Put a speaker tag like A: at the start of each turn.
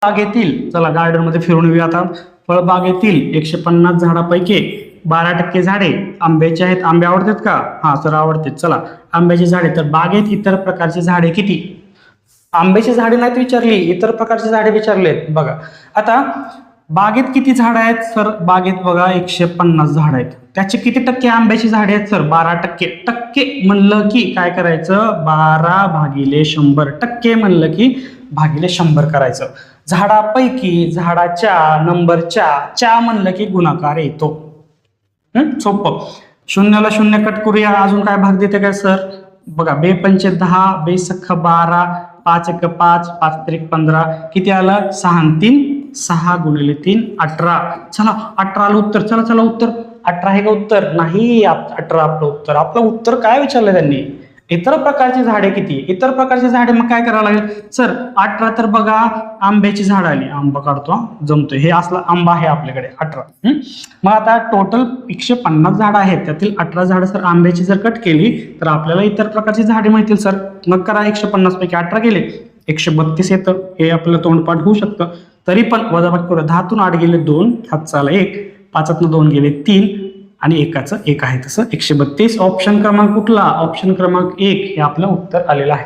A: फळबागेतील, चला गार्डन मध्ये फिरून येऊया आता. फळबागेतील 150 झाडापैकी 12% झाडे आंब्याची आहेत. आंबे आवडतात का? हा सर आवडतात. चला आंब्याची झाडे. तर बागेत इतर प्रकारची झाडे किती? आंब्याची झाडे नाहीत विचारली, इतर प्रकारची झाडे विचारलेत. बघा आता बागेत किती झाडं आहेत सर? बागेत बघा 150 झाड आहेत. त्याचे किती टक्के आंब्याची झाडे आहेत सर? 12%. टक्के म्हणलं की काय करायचं? 12 भागिले 100. टक्के म्हणलं की भागिले 100 करायचं. झाडापैकी, झाडाच्या, नंबरच्या, च्या म्हणलं की गुणाकार येतो. सोपं. शून्याला शून्य कट करूया. अजून काय भाग देते काय सर? बघा 2 पंचे 10, 2 सख्ख 12, 5 एक 5, 5 त्रिक 15. किती आलं? 6 आणि 3 6 गुणिले 3 18. चला 18 आलं उत्तर. चला चला उत्तर 18 आहे का उत्तर? नाही 18 आपलं उत्तर. आपलं उत्तर काय विचारलं त्यांनी? इतर प्रकारची झाडे किती? इतर प्रकारची झाडे मग काय करावं लागेल सर? 18 तर बघा आंब्याची झाड आली. आंबा काढतो जमतोय. हे असला आंबा आहे आपल्याकडे 18. मग आता टोटल 150 झाडं आहेत. त्यातील 18 झाडं सर आंब्याची जर कट केली तर आपल्याला इतर प्रकारची झाडे मिळतील सर. मग करा 150 पैकी 18 गेले 132 येतं. हे आपलं तोंडपाठ होऊ शकतं. तरी पण वजाबाकी करूया. 10तून 8 गेले 2, हातचा आला 1, 5तून 2 गेले 3 आणि 1चं 1 आहे. तसं 132. ऑप्शन क्रमांक कुठला? ऑप्शन क्रमांक 1 हे आपलं उत्तर आलेलं आहे.